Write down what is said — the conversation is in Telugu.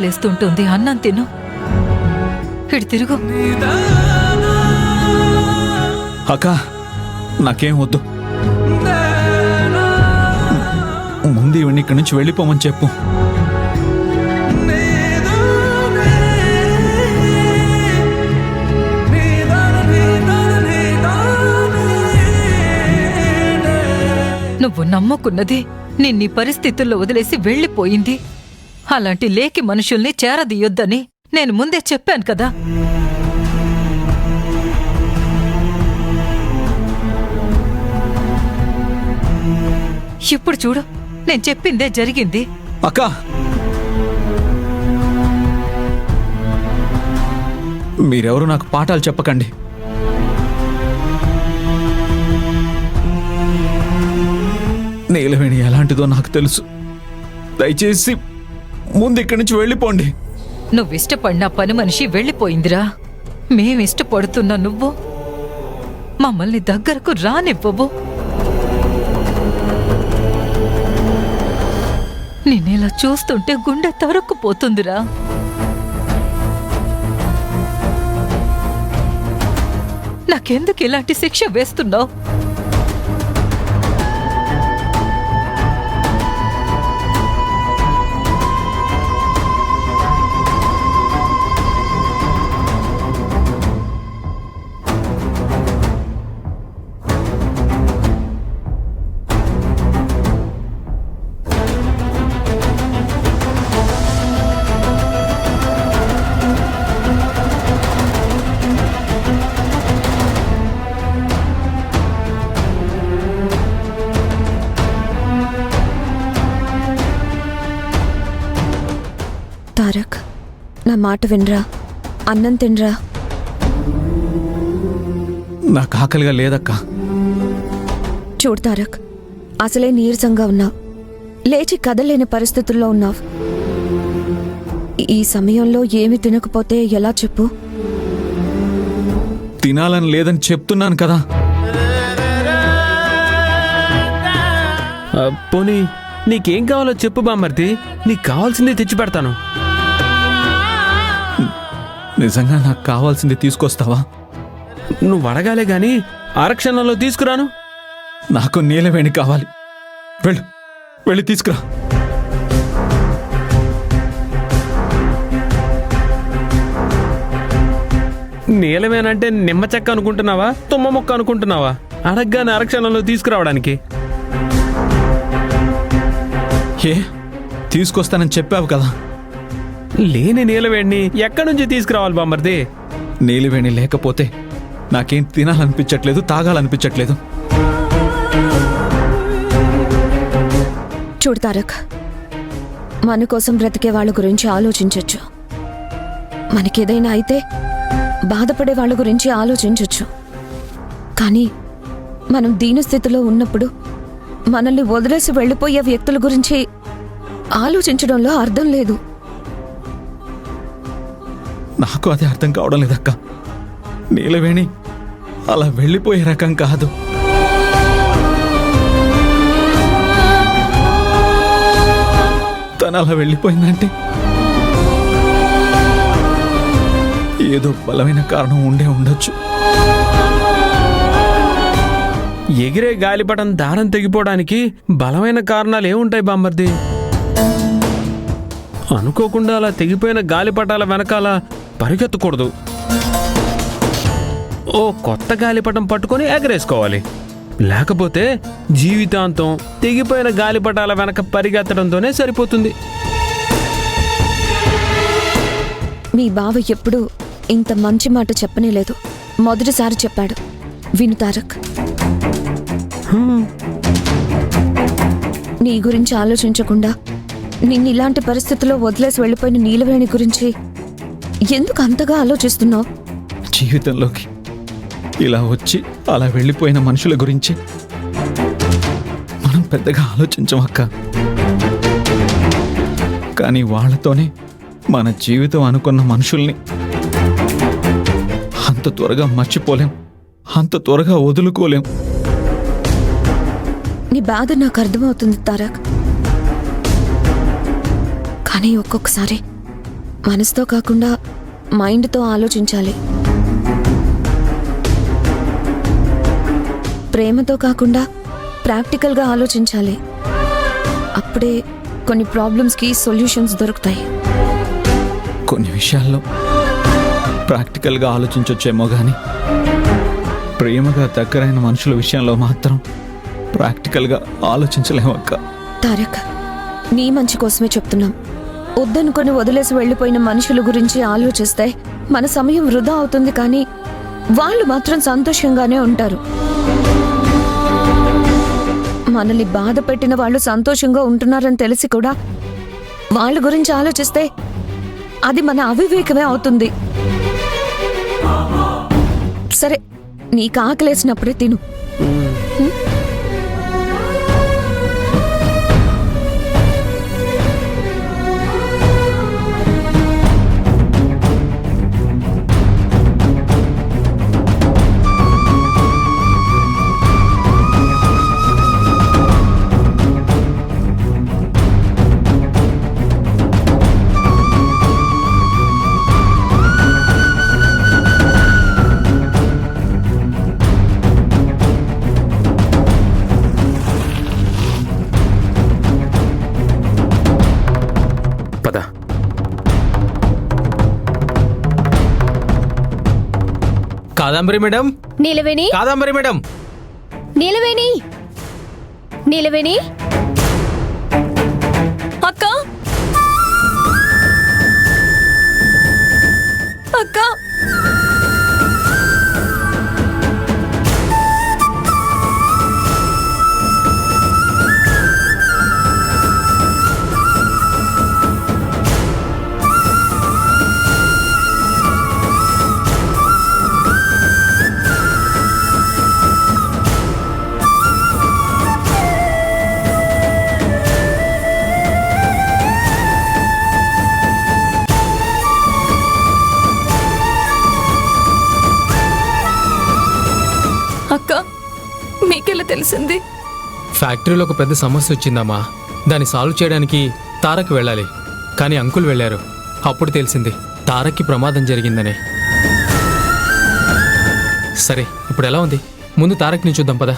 ఆకలిస్తుంటుంది, అన్నం తిను. ఇటు తిరుగు. అక్క, నాకేం వద్దు. ముందు ఇవన్నీ ఇక్కడి నుంచి వెళ్ళిపోమని చెప్పు. నువ్వు నమ్ముకున్నది నిన్నీ పరిస్థితుల్లో వదిలేసి వెళ్ళిపోయింది. అలాంటి లేకి మనుషుల్ని చేరదీయొద్దని నేను ముందే చెప్పాను కదా. ఇప్పుడు చూడు, నేను చెప్పిందే జరిగింది. అక్క, మీరెవరు నాకు పాఠాలు చెప్పకండి. నీలవేణి ఎలాంటిదో నాకు తెలుసు. దయచేసి ముందు ఇక్కడి నుంచి వెళ్ళిపోండి. నువ్విష్టపడిన పని మనిషి వెళ్ళిపోయిందిరా. మేమిష్టపడుతున్నా నువ్వు మమ్మల్ని దగ్గరకు రానివ్వవు. నిన్నేలా చూస్తుంటే గుండె తరుక్కుపోతుందిరా. నాకెందుకు ఇలాంటి శిక్ష వేస్తున్నావు? తారక్, నా మాట వినరా. అన్నం తినరా. నాకు ఆకలిగా లేదక్కా. చూడు తారక్, అసలే నీరసంగా ఉన్నావు. లేచి కదలేని పరిస్థితుల్లో ఉన్నావు. ఈ సమయంలో ఏమి తినకపోతే ఎలా చెప్పు? తినాలని లేదని చెప్తున్నాను కదా. పోనీ నీకేం కావాలో చెప్పు బామ్మర్ది, నీకు కావాల్సిందే తెచ్చి పెడతాను. నిజంగా నాకు కావాల్సింది తీసుకొస్తావా? నువ్వు అడగాలే గాని ఆరక్షణంలో తీసుకురాను. నాకు నీలవేణి కావాలి. వెళ్ళి తీసుకురా. నీలమేనంటే నిమ్మ చెక్క అనుకుంటున్నావా, తుమ్మ మొక్క అనుకుంటున్నావా? అడగ్గానే ఆరక్షణంలో తీసుకురావడానికి. ఏ తీసుకొస్తానని చెప్పావు కదా. లేని నీలవేణి ఎక్కడి నుంచి తీసుకురావాలి బామ్మర్ది? నీలవేణి లేకపోతే నాకేం తినాలనిపించట్లేదు, తాగాలనిపించట్లేదు. చూడు తారక్, మన కోసం బ్రతికే వాళ్ళ గురించి ఆలోచించొచ్చు. మనకేదైనా అయితే బాధపడే వాళ్ళ గురించి ఆలోచించొచ్చు. కానీ మనం దీనస్థితిలో ఉన్నప్పుడు మనల్ని వదిలేసి వెళ్ళిపోయే వ్యక్తుల గురించి ఆలోచించడంలో అర్థం లేదు. నాకు అదే అర్థం కావడం లేదక్క. నీలవేణి అలా వెళ్ళిపోయే రకం కాదు. తను అలా వెళ్ళిపోయిందంటే ఏదో బలమైన కారణం ఉండే ఉండొచ్చు. ఎగిరే గాలిపటం దారం తెగిపోవడానికి బలమైన కారణాలు ఏముంటాయి బామ్మర్ది? అనుకోకుండా అలా తెగిపోయిన గాలిపటాల వెనకాల పరిగెత్తకూడదు. ఓ కొత్త గాలిపటం పట్టుకొని ఎగరేసుకోవాలి. లేకపోతే జీవితాంతం తెగిపోయిన గాలిపటాల వెనక పరిగెత్తడంతోనే సరిపోతుంది. మీ బావ ఎప్పుడూ ఇంత మంచి మాట చెప్పనే లేదు. మొదటిసారి చెప్పాడు. విను తారక్, నీ గురించి ఆలోచించకుండా నిన్ను ఇలాంటి పరిస్థితుల్లో వదిలేసి వెళ్ళిపోయిన నీలవేణి గురించి ఎందుకు అంతగా ఆలోచిస్తున్నావు? జీవితంలోకి ఇలా వచ్చి అలా వెళ్ళిపోయిన మనుషుల గురించి మనం పెద్దగా ఆలోచించం అక్క. కానీ వాళ్లతోనే మన జీవితం అనుకున్న మనుషుల్ని అంత త్వరగా మర్చిపోలేం, అంత త్వరగా వదులుకోలేం. నీ బాధ నాకు అర్థమవుతుంది తారక్. కానీ ఒక్కొక్కసారి మనసుతో కాకుండా మైండ్తో ఆలోచించాలి. ప్రేమతో కాకుండా ప్రాక్టికల్గా ఆలోచించాలి. అప్పుడే కొన్ని ప్రాబ్లమ్స్కి సొల్యూషన్స్ దొరుకుతాయి. కొన్ని విషయాల్లో ప్రాక్టికల్గా ఆలోచించొచ్చేమో కానీ ప్రేమగా దగ్గరైన మనుషుల విషయంలో మాత్రం ప్రాక్టికల్గా ఆలోచించలేము అక్క. తారక్, నీ మంచి కోసమే చెప్తున్నాం. వద్దనుకొని వదిలేసి వెళ్ళిపోయిన మనుషుల గురించి ఆలోచిస్తే మన సమయం వృధా అవుతుంది, కానీ వాళ్ళు మాత్రం సంతోషంగానే ఉంటారు. మనల్ని బాధ పెట్టిన వాళ్ళు సంతోషంగా ఉంటున్నారని తెలిసి కూడా వాళ్ళ గురించి ఆలోచిస్తే అది మన అవివేకమే అవుతుంది. సరే, నీకు ఆకలేసినప్పుడే తిను. పద. కాదంబరి మేడం, నీలవేణి, కాదంబరి మేడం. నీలవేణి, నీలవేణి. అక్క అక్క అక్క మీకెలా తెలిసింది? ఫ్యాక్టరీలో ఒక పెద్ద సమస్య వచ్చిందమ్మా. దాన్ని సాల్వ్ చేయడానికి తారక్ వెళ్ళాలి, కానీ అంకుల్ వెళ్ళారు. అప్పుడు తెలిసింది తారక్కి ప్రమాదం జరిగిందని. సరే, ఇప్పుడు ఎలా ఉంది? ముందు తారక్ని చూద్దాం పద.